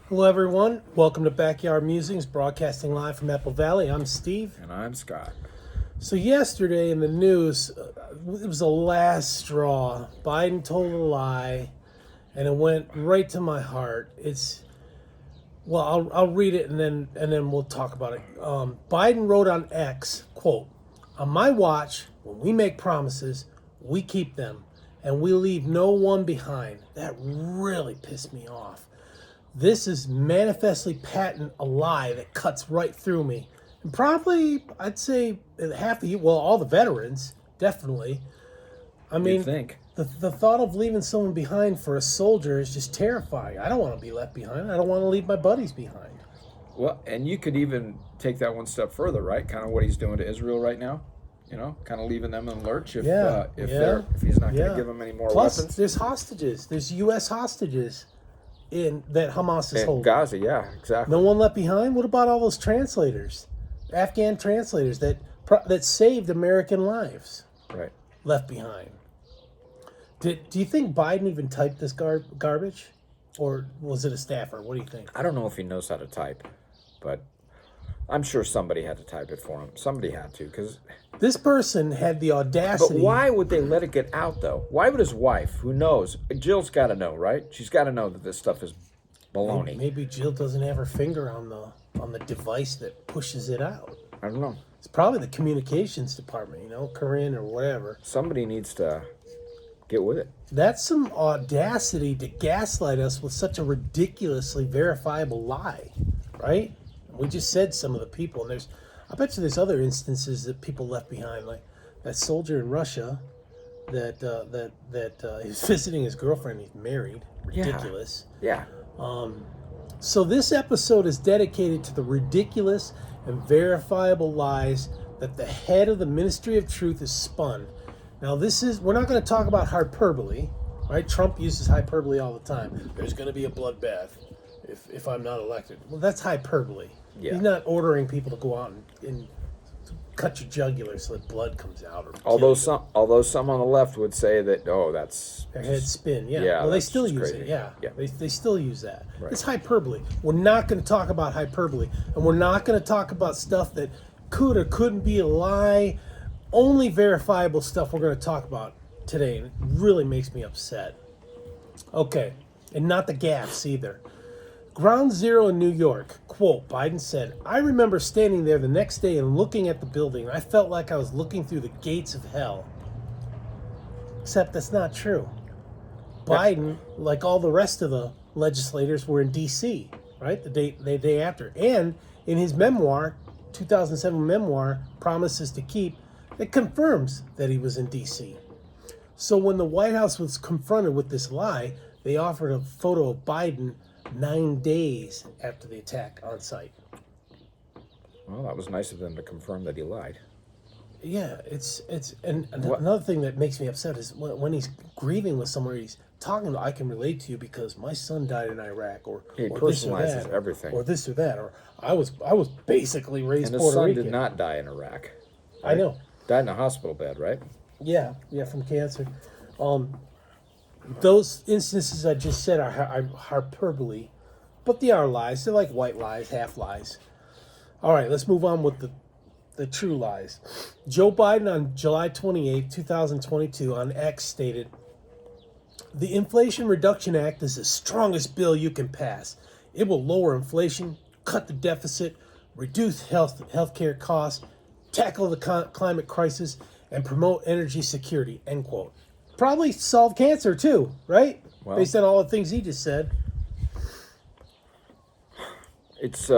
Hello, everyone. Welcome to Backyard Musings, broadcasting live from Apple Valley. I'm Steve. And I'm Scott. So yesterday in the news, it was the last straw. Biden told a lie, and it went right to my heart. I'll read it and then we'll talk about it. Biden wrote on X, quote, "On my watch, when we make promises, we keep them, and we leave no one behind." That really pissed me off. This is manifestly patent a lie that cuts right through me. And probably, I'd say half the, well, all the veterans, definitely. I mean, think. the thought of leaving someone behind for a soldier is just terrifying. I don't want to be left behind. I don't want to leave my buddies behind. Well, and you could even take that one step further, right? Kind of what he's doing to Israel right now. You know, kind of leaving them in the lurch if he's not going to give them any more Plus, weapons. there's hostages. There's U.S. hostages in that Hamas is holding. Gaza, yeah, exactly. No one left behind? What about all those translators? Afghan translators that saved American lives. Right. Left behind. Do you think Biden even typed this garbage? Or was it a staffer? What do you think? I don't know if he knows how to type, but I'm sure somebody had to type it for him. Somebody had to, because... This person had the audacity... But why would they let it get out, though? Why would his wife, who knows... Jill's got to know, right? She's got to know that this stuff is baloney. Maybe Jill doesn't have her finger on the device that pushes it out. I don't know. It's probably the communications department, Corinne or whatever. Somebody needs to get with it. That's some audacity to gaslight us with such a ridiculously verifiable lie, right? We just said some of the people, and I bet you there's other instances that people left behind, like that soldier in Russia that is visiting his girlfriend. He's married. Ridiculous. Yeah. So this episode is dedicated to the ridiculous and verifiable lies that the head of the Ministry of Truth has spun. Now we're not going to talk about hyperbole, right? Trump uses hyperbole all the time. There's going to be a bloodbath if I'm not elected. Well, that's hyperbole. Yeah. He's not ordering people to go out and cut your jugular so that blood comes out. Although some on the left would say that, that's... Their heads spin, yeah. Yeah, well, they still use crazy. it, yeah. They still use that. Right. It's hyperbole. We're not going to talk about hyperbole, and we're not going to talk about stuff that could or couldn't be a lie. Only verifiable stuff we're going to talk about today, and it really makes me upset. Okay, and not the gaffes either. Ground Zero in New York, quote, Biden said, "I remember standing there the next day and looking at the building. I felt like I was looking through the gates of hell." Except that's not true. Biden, like all the rest of the legislators, were in D.C., right? The day after. And in his memoir, 2007 memoir, Promises to Keep, it confirms that he was in D.C. So when the White House was confronted with this lie, they offered a photo of Biden 9 days after the attack on site. Well, that was nice of them to confirm that he lied. Yeah, and another thing that makes me upset is when he's grieving with someone, he's talking about, "I can relate to you because my son died in Iraq," or he or personalizes this or that, everything, or this or that, or I was basically raised and Puerto Rican. his son did not die in Iraq. Right? I know. Died in a hospital bed, right? Yeah, from cancer. Those instances I just said are hyperbole, but they are lies. They're like white lies, half lies. All right, let's move on with the true lies. Joe Biden on July 28, 2022 on X stated, "The Inflation Reduction Act is the strongest bill you can pass. It will lower inflation, cut the deficit, reduce healthcare costs, tackle the climate crisis, and promote energy security," end quote. Probably solve cancer too, right? Well, based on all the things he just said. It's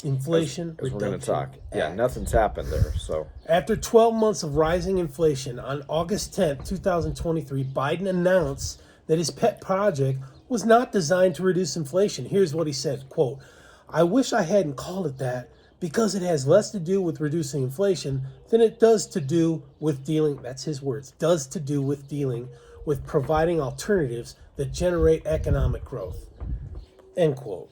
inflation as we're going to talk. Act. Yeah, nothing's happened there. So after 12 months of rising inflation, on August 10th, 2023, Biden announced that his pet project was not designed to reduce inflation. Here's what he said, quote, "I wish I hadn't called it that because it has less to do with reducing inflation than it does to do with dealing," that's his words, "does to do with dealing with providing alternatives that generate economic growth," end quote.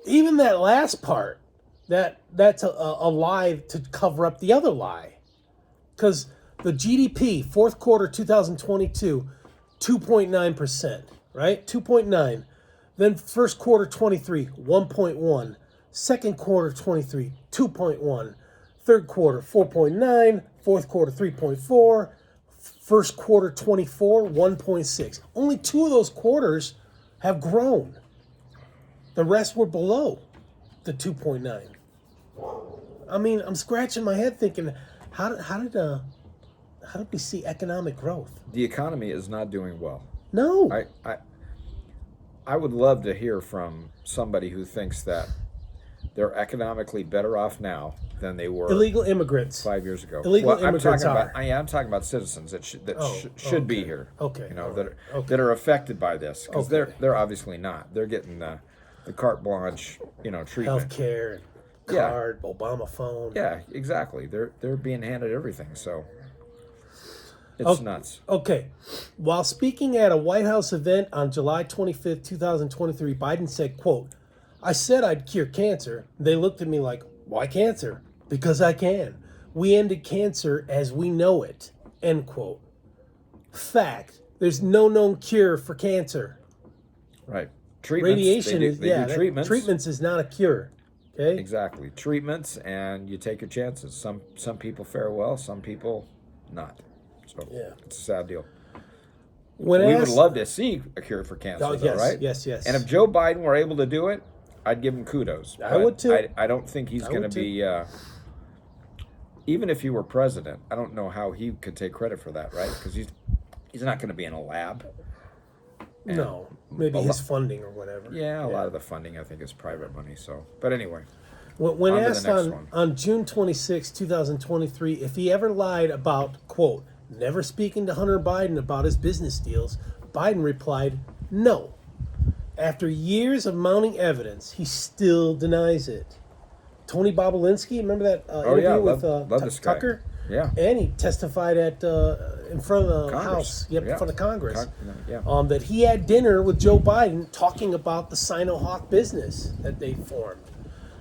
Even that last part, that's a lie to cover up the other lie. Because the GDP, fourth quarter 2022, 2.9%, right? 2.9. Then first quarter 23, 1.1. Second quarter 23, 2.1. Third quarter 4.9. Fourth quarter 3.4. First quarter 24, 1.6. Only 2 of those quarters have grown. The rest were below the 2.9. I mean, I'm scratching my head thinking, how did we see economic growth? The economy is not doing well. No. I would love to hear from somebody who thinks that they're economically better off now than they were Illegal immigrants 5 years ago. Illegal immigrants I'm talking about citizens that should be here. Okay. That are affected by this, because they're obviously not. They're getting the carte blanche, treatment. Healthcare, card, Obama phone. Yeah, exactly. They're being handed everything, so it's nuts. Okay. While speaking at a White House event on July 25th, 2023, Biden said, quote, "I said I'd cure cancer. They looked at me like, why cancer? Because I can. We ended cancer as we know it." End quote. Fact. There's no known cure for cancer. Right. Treatments, radiation they do treatments. Treatments is not a cure. Okay. Exactly. Treatments, and you take your chances. Some people fare well, some people not. So it's a sad deal. We would love to see a cure for cancer, right? Yes. And if Joe Biden were able to do it, I'd give him kudos. I would too. I don't think he's going to be. Even if he were president, I don't know how he could take credit for that, right? Because he's not going to be in a lab. And no, maybe his funding or whatever. Yeah, a lot of the funding I think is private money. So, but anyway. When asked on June 26, 2023, if he ever lied about, quote, never speaking to Hunter Biden about his business deals, Biden replied, no. After years of mounting evidence, he still denies it. Tony Bobulinski, remember that interview with Tucker? Yeah. And he testified in front of the House, in front of Congress, that he had dinner with Joe Biden talking about the Sino-Hawk business that they formed.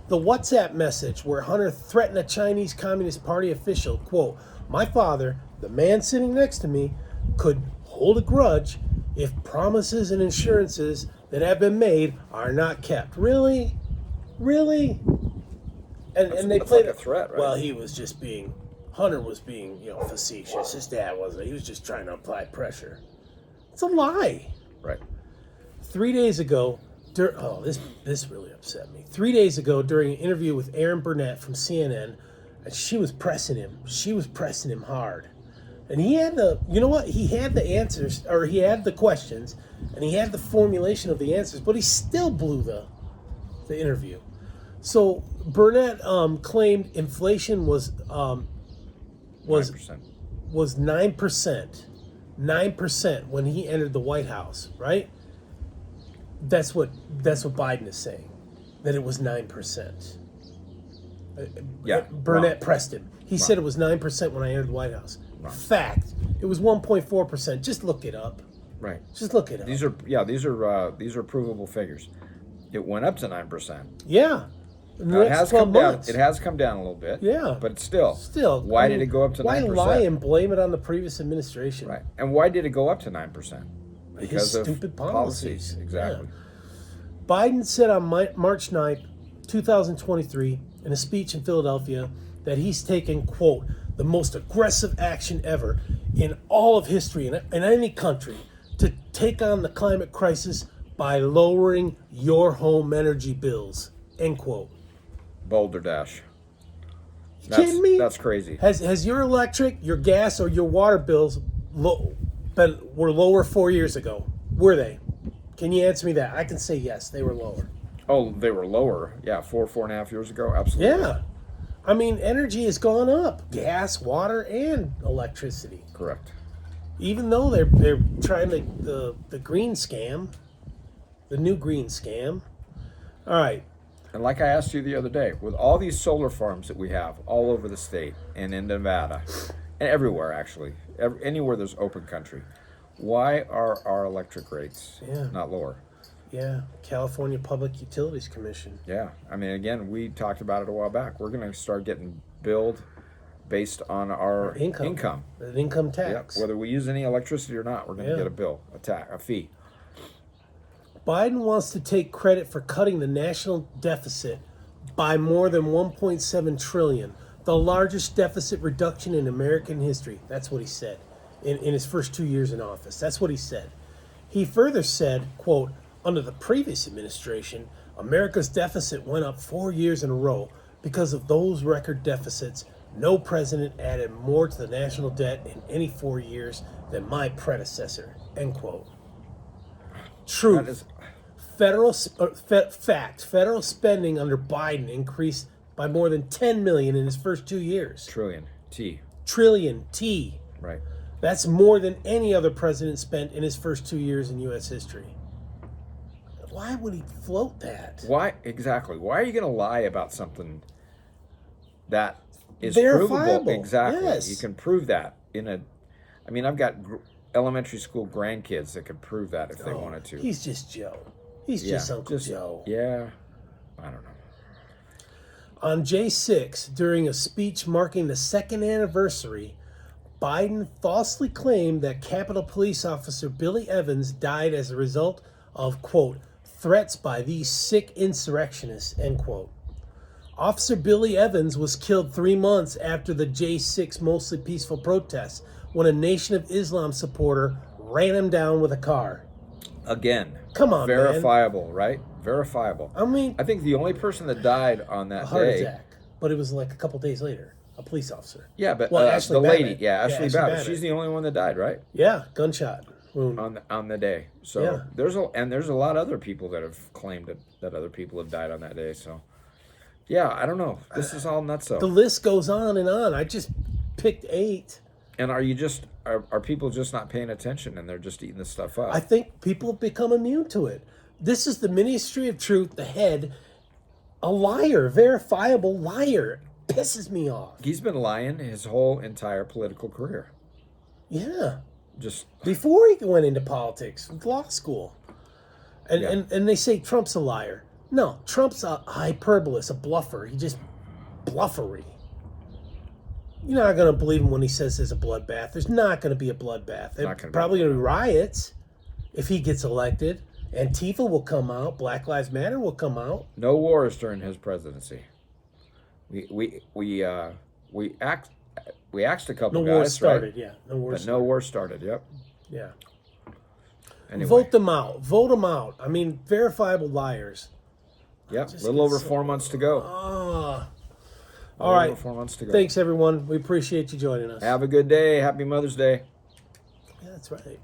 The WhatsApp message where Hunter threatened a Chinese Communist Party official, quote, "My father, the man sitting next to me, could hold a grudge if promises and assurances that have been made are not kept." Really? Really? And they played like a threat, right? Well, Hunter was being, facetious. His dad wasn't. He was just trying to apply pressure. It's a lie. Right. 3 days ago, this really upset me. 3 days ago, during an interview with Erin Burnett from CNN, and she was pressing him. She was pressing him hard. And he had he had the answers, or he had the questions, and he had the formulation of the answers, but he still blew the interview. So Burnett claimed inflation was 9%. 9% when he entered the White House, right? That's what Biden is saying, that it was 9%. Burnett pressed him. He said it was 9% when I entered the White House. Fact, it was 1.4%. Just look it up. Right. Just look it up. These are provable figures. It went up to 9%. Yeah. Now, it has come down. It has come down a little bit. Yeah. But still. Why did it go up to 9%? Why lie and blame it on the previous administration? Right. And why did it go up to 9%? Because his stupid policies. Exactly. Yeah. Biden said on March 9th, 2023, in a speech in Philadelphia, that he's taken, quote, the most aggressive action ever in all of history in any country to take on the climate crisis by lowering your home energy bills, end quote. Boulder Dash. Kidding me? That's crazy. Has your electric, your gas, or your water bills were lower 4 years ago? Were they? Can you answer me that? I can say yes, they were lower. Oh, they were lower. Yeah, 4.5 years ago. Absolutely. Yeah. I mean, energy has gone up. Gas, water, and electricity. Correct. Even though they're trying the green scam, the new green scam. All right. And like I asked you the other day, with all these solar farms that we have all over the state and in Nevada, and everywhere actually, anywhere there's open country, why are our electric rates not lower? Yeah, California Public Utilities Commission. Yeah, I mean, again, we talked about it a while back. We're going to start getting billed based on our income. An income tax. Yeah, whether we use any electricity or not, we're going to get a bill, a fee. Biden wants to take credit for cutting the national deficit by more than 1.7 trillion, the largest deficit reduction in American history. That's what he said in his first 2 years in office. That's what he said. He further said, quote, under the previous administration, America's deficit went up 4 years in a row. Because of those record deficits, no president added more to the national debt in any 4 years than my predecessor, end quote. Truth. That is, Federal spending under Biden increased by more than 10 million in his first 2 years. trillion. T. Trillion, T. Right. That's more than any other president spent in his first 2 years in U.S. history. Why would he float that? Why exactly? Why are you going to lie about something that is Verifiable. provable? Exactly. Yes. You can prove that in a. I mean, I've got elementary school grandkids that could prove that if they wanted to. He's just Joe. He's just Uncle Joe. Yeah. I don't know. On J6, during a speech marking the second anniversary, Biden falsely claimed that Capitol Police Officer Billy Evans died as a result of, quote, threats by these sick insurrectionists, end quote. Officer Billy Evans was killed 3 months after the J6 mostly peaceful protests when a Nation of Islam supporter ran him down with a car. Again. Come on, verifiable, right? Verifiable. I mean, I think the only person that died on that a heart day. attack, but it was like a couple days later. A police officer. Yeah, but Well, the Ashley lady, Babbitt. Ashley Babbitt. Babbitt. She's the only one that died, right? Yeah, gunshot wound. On the day. So Yeah. there's a lot of other people that have claimed that other people have died on that day. So yeah, I don't know. This is all nutso. The list goes on and on. I just picked 8. And are people just not paying attention and they're just eating this stuff up? I think people have become immune to it. This is the Ministry of Truth, the head, a liar, verifiable liar. Pisses me off. He's been lying his whole entire political career. Yeah. Just Before he went into politics, law school. And, Yeah. and they say Trump's a liar. No, Trump's a hyperbolist, a bluffer. He just bluffery. You're not going to believe him when he says there's a bloodbath. There's not going to be a bloodbath. There's probably going to be riots if he gets elected. Antifa will come out. Black Lives Matter will come out. no wars during his presidency. We asked a couple No guys, war started, right? yeah. No war But started. no war started. Yep. Yeah. Anyway. Vote them out. Vote them out. I mean, verifiable liars. Yep. Just Little get over so- 4 months to go. All right. Over 4 months to go. Thanks, everyone. We appreciate you joining us. Have a good day. Happy Mother's Day. Yeah, that's right.